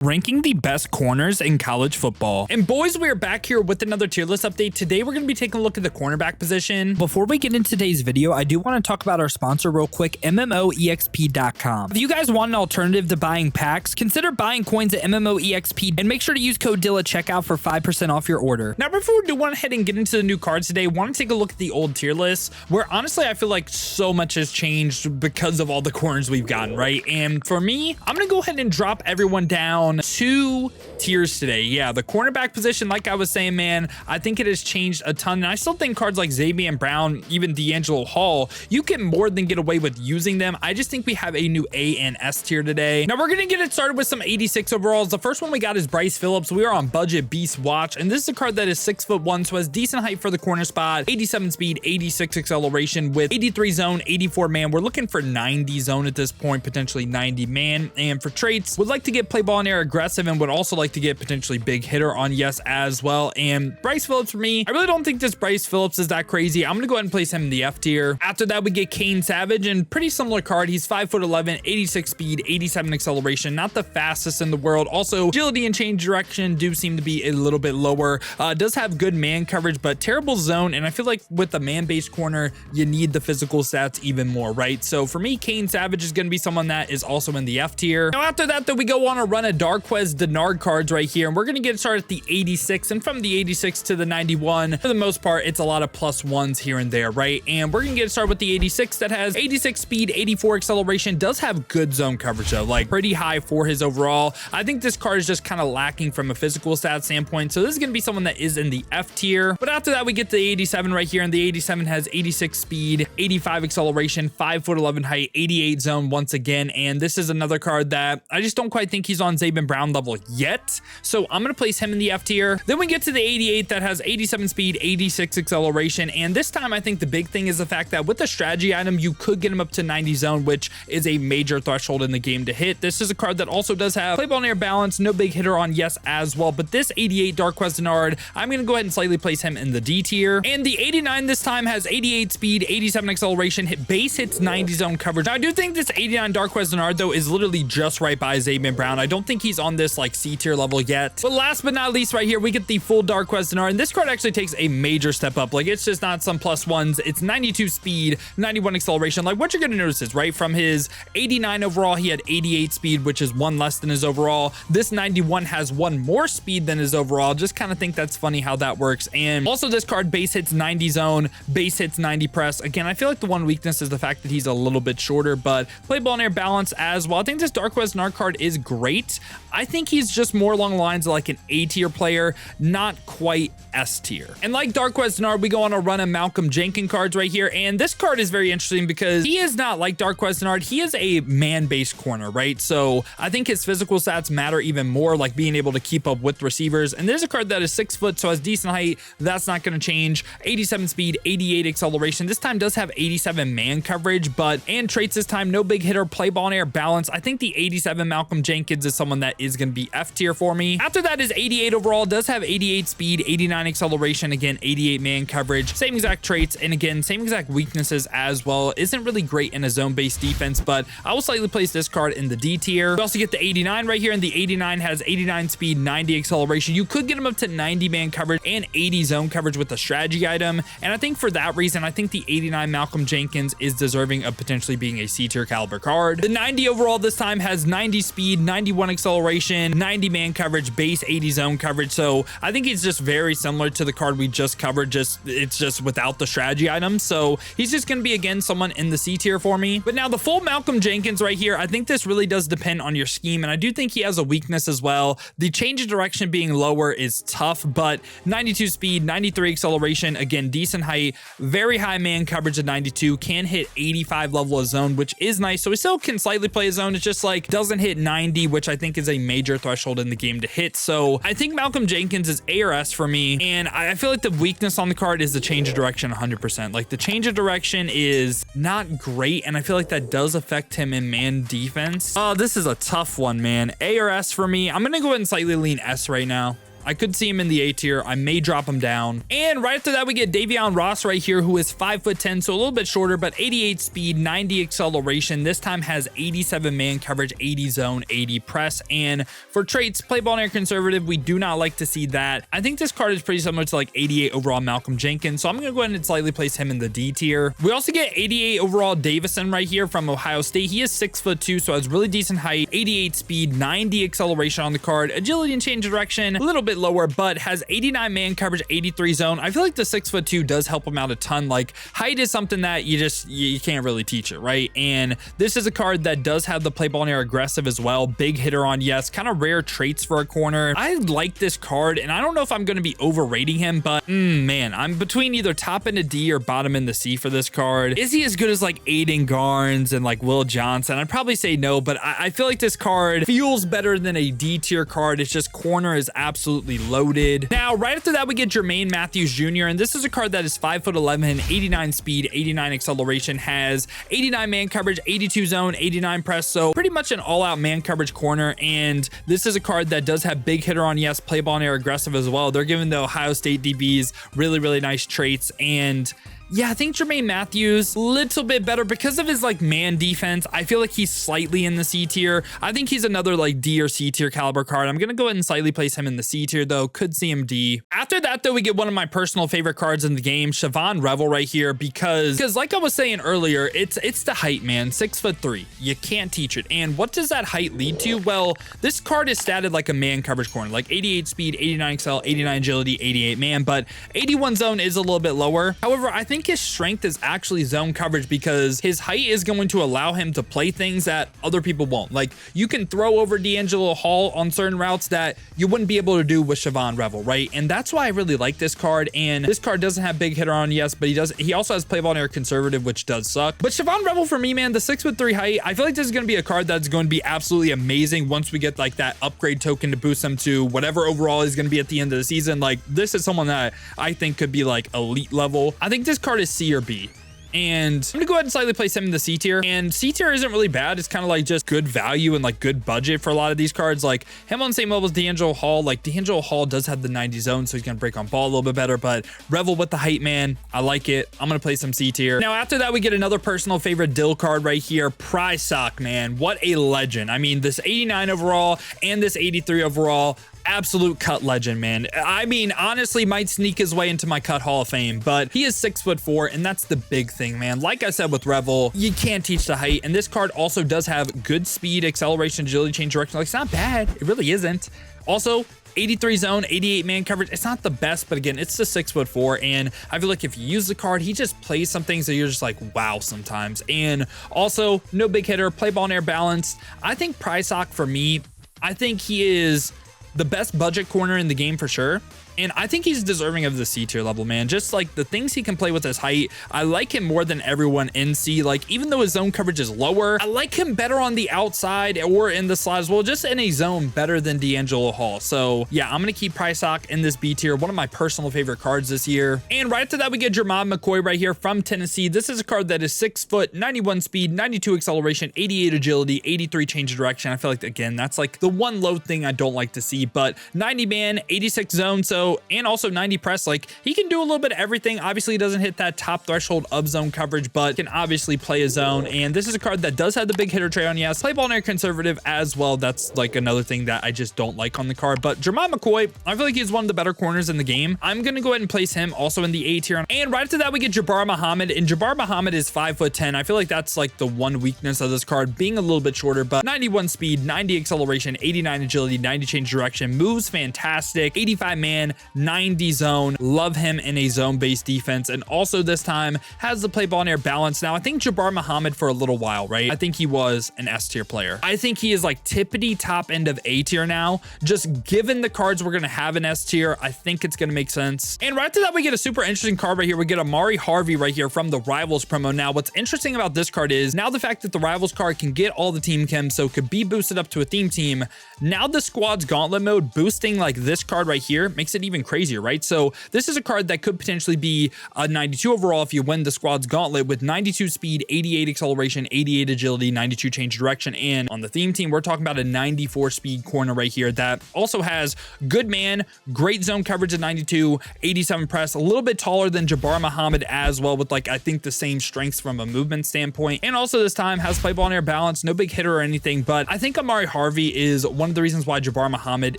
ranking the best corners in college football. And boys, we are back here with another tier list update. Today, we're going to be taking a look at the cornerback position. Before we get into today's video, I do want to talk about our sponsor real quick, MMOEXP.com. If you guys want an alternative to buying packs, consider buying coins at MMOEXP and make sure to use code DILL at checkout for 5% off your order. Now, before we do want to head and get into the new cards today, I want to take a look at the old tier list, where honestly, I feel like so much has changed because of all the corners we've gotten, right? And for me, I'm going to go ahead and drop everyone down 2 tiers today. Yeah, the cornerback position, like I was saying, man, I think it has changed a ton. And I still think cards like Xavier Brown, even DAngelo Poole, you can more than get away with using them. I just think we have a new A and S tier today. Now we're going to get it started with some 86 overalls. The first one we got is Bryce Phillips. We are on budget beast watch, and this is a card that is 6'1", so has decent height for the corner spot, 87 speed, 86 acceleration with 83 zone, 84 man. We're looking for 90 zone at this point, potentially 90 man. And for traits, would like to get play ball in air aggressive and would also like to get potentially big hitter on yes as well. And Bryce Phillips for me, I really don't think this Bryce Phillips is that crazy. I'm gonna go ahead and place him in the F tier. After that, we get Kane Savage, and pretty similar card. He's 5'11", 86 speed, 87 acceleration, not the fastest in the world. Also, agility and change direction do seem to be a little bit lower. Does have good man coverage, but terrible zone. And I feel like with the man-based corner, you need the physical stats even more, right? So for me, Kane Savage is gonna be someone that is also in the F tier. Now after that, though, we go on a run of Darquez Denard cards right here, and we're gonna get started at the 86, and from the 86 to the 91, for the most part, it's a lot of +1s here and there, right? And we're gonna get started with the 86 that has 86 speed, 84 acceleration, does have good zone coverage though, like pretty high for his overall. I think this card is just kind of lacking from a physical stat standpoint, so this is gonna be someone that is in the F tier. But after that, we get the 87 right here, and the 87 has 86 speed, 85 acceleration, 5'11" height, 88 zone once again, and this is another card that I just don't quite think he's on Xavier Brown level yet, so I'm gonna place him in the F tier. Then we get to the 88 that has 87 speed, 86 acceleration, and this time I think the big thing is the fact that with the strategy item, you could get him up to 90 zone, which is a major threshold in the game to hit. This is a card that also does have play ball in air balance, no big hitter on yes as well, but this 88 Darquez Denard, I'm gonna go ahead and slightly place him in the D tier. And the 89 this time has 88 speed, 87 acceleration, base hits 90 zone coverage. Now I do think this 89 Darquez Denard though is literally just right by Xavier Brown. I don't think he's on this like C tier level yet. But last but not least right here, we get the full Darquez Denard, and this card actually takes a major step up. Like, it's just not some +1s. It's 92 speed, 91 acceleration. Like, what you're gonna notice is, right, from his 89 overall, he had 88 speed, which is 1 less than his overall. This 91 has 1 more speed than his overall. Just kind of think that's funny how that works. And also this card base hits 90 zone, base hits 90 press. Again, I feel like the one weakness is the fact that he's a little bit shorter, but play ball in air balance as well. I think this Darquez Denard card is great. I think he's just more along the lines of like an A tier player, not quite S tier. And like Darquez Denard, we go on a run of Malcolm Jenkins cards right here, and this card is very interesting because he is not like Darquez Denard. He is a man-based corner, right? So I think his physical stats matter even more, like being able to keep up with receivers. And there's a card that is 6 foot, so has decent height. That's not going to change. 87 speed, 88 acceleration. This time does have 87 man coverage, but and traits this time, no big hitter, play ball in air balance. I think the 87 Malcolm Jenkins is someone that is going to be F tier for me. After that is 88 overall, does have 88 speed, 89 acceleration, again 88 man coverage, same exact traits, and again same exact weaknesses as well. Isn't really great in a zone-based defense, but I will slightly place this card in the D tier. We also get the 89 right here, and the 89 has 89 speed, 90 acceleration. You could get him up to 90 man coverage and 80 zone coverage with the strategy item, and I think for that reason, I think the 89 Malcolm Jenkins is deserving of potentially being a C tier caliber card. The 90 overall this time has 90 speed, 91 acceleration, 90 man coverage, base 80 zone coverage. So I think he's just very similar to the card we just covered, it's just without the strategy items. So he's just going to be, again, someone in the C tier for me. But now the full Malcolm Jenkins right here, I think this really does depend on your scheme, and I do think he has a weakness as well. The change of direction being lower is tough, but 92 speed, 93 acceleration, again, decent height, very high man coverage at 92, can hit 85 level of zone, which is nice. So he still can slightly play his zone. It's just like doesn't hit 90, which I think is a major threshold in the game to hit. So I think Malcolm Jenkins is A or S for me, and I feel like the weakness on the card is the change of direction 100%. Like the change of direction is not great, and I feel like that does affect him in man defense. Oh, this is a tough one, man. A or S for me. I'm gonna go ahead and slightly lean S right now. I could see him in the A tier. I may drop him down. And right after that, we get Davon Ross right here, who is 5'10", so a little bit shorter, but 88 speed, 90 acceleration. This time has 87 man coverage, 80 zone, 80 press. And for traits, play ball near conservative, we do not like to see that. I think this card is pretty similar to like 88 overall Malcolm Jenkins, so I'm going to go ahead and slightly place him in the D tier. We also get 88 overall Davison right here from Ohio State. He is 6'2", so has really decent height, 88 speed, 90 acceleration on the card, agility and change of direction, a little bit lower, but has 89 man coverage, 83 zone. I feel like the 6'2" does help him out a ton. Like, height is something that you can't really teach it, right? And this is a card that does have the play ball near aggressive as well. Big hitter on yes, kind of rare traits for a corner. I like this card, and I don't know if I'm going to be overrating him, but man, I'm between either top in the D or bottom in the C for this card. Is he as good as like Aiden Garnes and like Will Johnson? I'd probably say no, but I feel like this card feels better than a D tier card. It's just corner is absolutely loaded. Now, right after that, we get Jermaine Matthews Jr., and this is a card that is 5'11", 89 speed, 89 acceleration, has 89 man coverage, 82 zone, 89 press, so pretty much an all-out man coverage corner. And this is a card that does have big hitter on yes, play ball near aggressive as well. They're giving the Ohio State DBs really nice traits. And yeah, I think Jermaine Matthews a little bit better because of his like man defense. I feel like he's slightly in the C tier. I think he's another like D or C tier caliber card. I'm going to go ahead and slightly place him in the C tier though. Could see him D. After that though, we get one of my personal favorite cards in the game, Siobhan Revel right here, because like I was saying earlier, it's the height, man. 6'3". You can't teach it. And what does that height lead to? Well, this card is statted like a man coverage corner, like 88 speed, 89 excel, 89 agility, 88 man, but 81 zone is a little bit lower. However, I think his strength is actually zone coverage because his height is going to allow him to play things that other people won't. Like, you can throw over DAngelo Poole on certain routes that you wouldn't be able to do with Siobhan Revel, right? And that's why I really like this card. And this card doesn't have big hitter on yes, but he also has play ball near conservative, which does suck. But Siobhan Revel for me, man, the 6'3" height, I feel like this is going to be a card that's going to be absolutely amazing once we get like that upgrade token to boost him to whatever overall is going to be at the end of the season. Like, this is someone that I think could be like elite level. I think this card is C or B. And I'm gonna go ahead and slightly place him in the C tier. And C tier isn't really bad. It's kind of like just good value and like good budget for a lot of these cards. Like him on the same level as DAngelo Poole. Like DAngelo Poole does have the 90 zone, so he's gonna break on ball a little bit better. But Revel with the height, man, I like it. I'm gonna place him C tier. Now after that, we get another personal favorite Dill card right here, Prysock, man. What a legend. I mean, this 89 overall and this 83 overall. Absolute cut legend, man. I mean, honestly, might sneak his way into my cut Hall of Fame, but he is 6'4", and that's the big thing, man. Like I said with Revel, you can't teach the height, and this card also does have good speed, acceleration, agility, change direction. Like, it's not bad. It really isn't. Also, 83 zone, 88 man coverage. It's not the best, but again, it's the 6'4", and I feel like if you use the card, he just plays some things that you're just like, wow, sometimes. And also, no big hitter, play ball in air balance. I think Prysock, for me, I think he is the best budget corner in the game for sure. And I think he's deserving of the C tier level, man. Just like the things he can play with his height. I like him more than everyone in C. Like, even though his zone coverage is lower, I like him better on the outside or in the slot as well. Just in a zone better than DAngelo Poole. So yeah, I'm going to keep Prysock in this B tier. One of my personal favorite cards this year. And right after that, we get Jermod McCoy right here from Tennessee. This is a card that is 6 foot, 91 speed, 92 acceleration, 88 agility, 83 change of direction. I feel like, again, that's like the one low thing I don't like to see, but 90 man, 86 zone. So, and also 90 press, like he can do a little bit of everything. Obviously, he doesn't hit that top threshold of zone coverage, but can obviously play a zone. And this is a card that does have the big hitter trait on yes, play ball near conservative as well. That's like another thing that I just don't like on the card. But Jermod McCoy, I feel like he's one of the better corners in the game. I'm gonna go ahead and place him also in the A tier. And right after that, we get Jabbar Muhammad, and Jabbar Muhammad is 5'10". I feel like that's like the one weakness of this card, being a little bit shorter, but 91 speed, 90 acceleration, 89 agility, 90 change direction, moves fantastic, 85 man, 90 zone. Love him in a zone-based defense, and also this time has the play ball in air balance. Now, I think Jabbar Muhammad for a little while, right? I think he was an S tier player. I think he is like tippity top end of A tier now. Just given the cards we're gonna have in S tier, I think it's gonna make sense. And right after that, we get a super interesting card right here. We get Amari Harvey right here from the Rivals promo. Now, what's interesting about this card is now the fact that the Rivals card can get all the team chems, so could be boosted up to a theme team. Now the squad's gauntlet mode boosting like this card right here makes it it even crazier, right? So this is a card that could potentially be a 92 overall if you win the squad's gauntlet with 92 speed, 88 acceleration, 88 agility, 92 change of direction. And on the theme team, we're talking about a 94 speed corner right here that also has good man, great zone coverage at 92, 87 press, a little bit taller than Jabbar Muhammad as well, with like, I think the same strengths from a movement standpoint. And also this time has play ball and air balance, no big hitter or anything, but I think Amari Harvey is one of the reasons why Jabbar Muhammad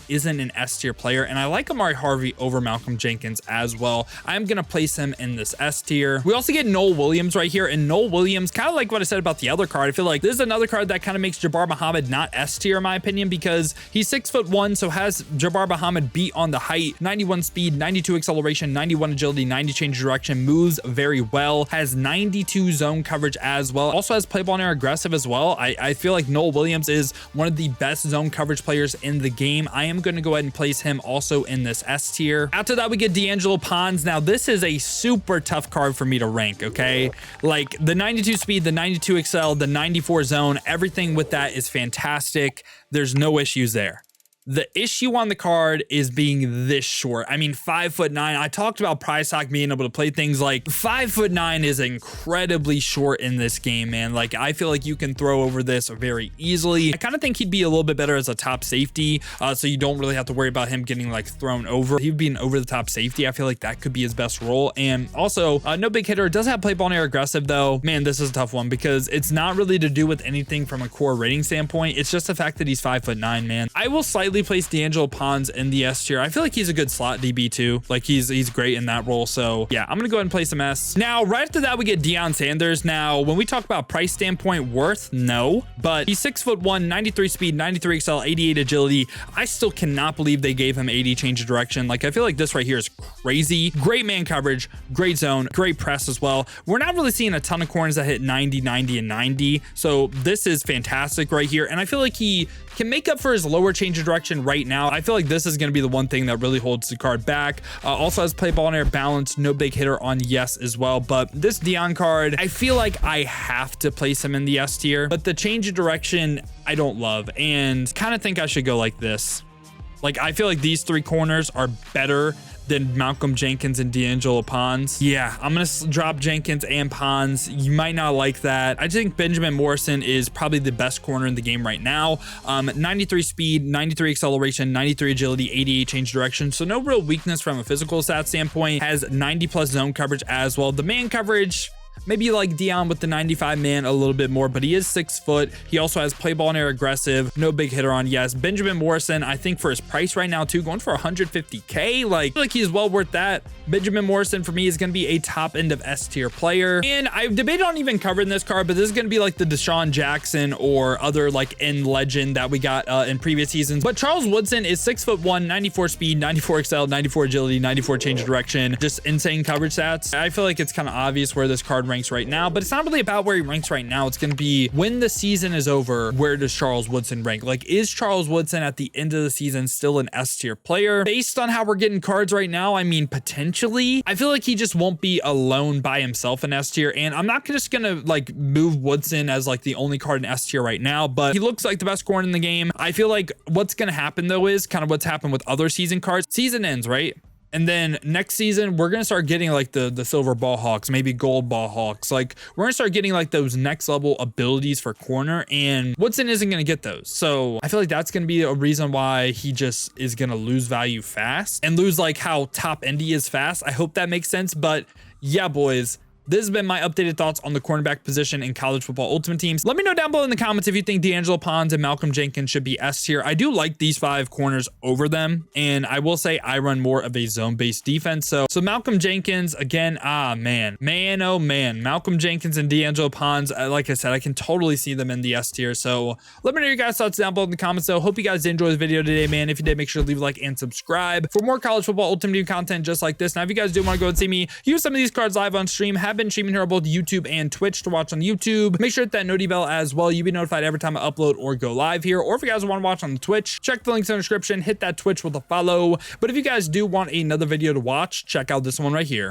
isn't an S tier player. And I like Amari Harvey over Malcolm Jenkins as well. I'm going to place him in this S tier. We also get Noel Williams right here, and Noel Williams, kind of like what I said about the other card, I feel like this is another card that kind of makes Jabbar Muhammad not S tier in my opinion, because he's 6'1", so has Jabbar Muhammad beat on the height, 91 speed, 92 acceleration, 91 agility, 90 change of direction, moves very well, has 92 zone coverage as well, also has play ball and air aggressive as well. I feel like Noel Williams is one of the best zone coverage players in the game. I am going to go ahead and place him also in this S tier. After that, we get DAngelo Poole. Now, this is a super tough card for me to rank, okay? Like the 92 speed, the 92 excel, the 94 zone, everything with that is fantastic. There's no issues there. The issue on the card is being this short. I mean, 5'9". I talked about price tag being able to play things like 5'9" is incredibly short in this game, man. Like, I feel like you can throw over this very easily. I kind of think he'd be a little bit better as a top safety, so you don't really have to worry about him getting like thrown over. He'd be an over the top safety. I feel like that could be his best role. And also, no big hitter. Does have play ball and air aggressive though. Man, this is a tough one because it's not really to do with anything from a core rating standpoint. It's just the fact that he's 5'9", man. I will slightly place DAngelo Poole in the S tier. I feel like he's a good slot DB too. Like he's great in that role. So yeah, I'm gonna go ahead and place him S. Now, right after that, we get Dion Sanders. Now, when we talk about price standpoint, worth, no, but he's 6'1", 93 speed, 93 excel, 88 agility. I still cannot believe they gave him 80 change of direction. Like, I feel like this right here is crazy. Great man coverage, great zone, great press as well. We're not really seeing a ton of corners that hit 90, 90, and 90. So this is fantastic right here. And I feel like he can make up for his lower change of direction right now. I feel like this is going to be the one thing that really holds the card back. Also has play ball and air balance, no big hitter on yes as well. But this Dion card, I feel like I have to place him in the S tier, but the change of direction I don't love, and kind of think I should go like this. Like, I feel like these three corners are better than Malcolm Jenkins and DAngelo Poole. Yeah, I'm going to drop Jenkins and Poole. You might not like that. I think Benjamin Morrison is probably the best corner in the game right now. 93 speed, 93 acceleration, 93 agility, 88 change direction. So no real weakness from a physical stat standpoint. Has 90 plus zone coverage as well. The man coverage, maybe like Dion with the 95 man a little bit more, but he is 6 foot. He also has play ball and air aggressive, no big hitter on yes. Benjamin Morrison, I think for his price right now too, going for 150K, like, I feel like he's well worth that. Benjamin Morrison for me is going to be a top end of S tier player. And I've debated on even covering this card, but this is going to be like the Deshaun Jackson or other like end legend that we got in previous seasons. But Charles Woodson is 6'1", 94 speed, 94 excel, 94 agility, 94 change of direction, just insane coverage stats. I feel like it's kind of obvious where this card ranks right now, but it's not really about where he ranks right now. It's going to be when the season is over, where does Charles Woodson rank? Like, is Charles Woodson at the end of the season still an S tier player? Based on how we're getting cards right now, I mean, potentially. I feel like he just won't be alone by himself in S tier, and I'm not just going to like move Woodson as like the only card in S tier right now, but he looks like the best corner in the game. I feel like what's going to happen though is kind of what's happened with other season cards. Season ends, right? And then next season, we're going to start getting like the silver ball hawks, maybe gold ball hawks. Like, we're going to start getting like those next level abilities for corner, and Woodson isn't going to get those. So I feel like that's going to be a reason why he just is going to lose value fast and lose like how top end he is fast. I hope that makes sense. But yeah, boys, this has been my updated thoughts on the cornerback position in college football ultimate teams. Let me know down below in the comments if you think DAngelo Poole and Malcolm Jenkins should be S tier. I do like these 5 corners over them, and I will say I run more of a zone-based defense. So Malcolm Jenkins, again, man, oh man, Malcolm Jenkins and DAngelo Poole, like I said, I can totally see them in the S tier. So let me know your guys' thoughts down below in the comments though. Hope you guys did enjoy the video today, man. If you did, make sure to leave a like and subscribe for more college football ultimate team content just like this. Now, if you guys do want to go and see me use some of these cards live on stream, have been streaming here on both YouTube and Twitch to watch on YouTube. Make sure to hit that noti bell as well. You'll be notified every time I upload or go live here. Or if you guys want to watch on the Twitch, check the links in the description, hit that Twitch with a follow. But if you guys do want another video to watch, check out this one right here.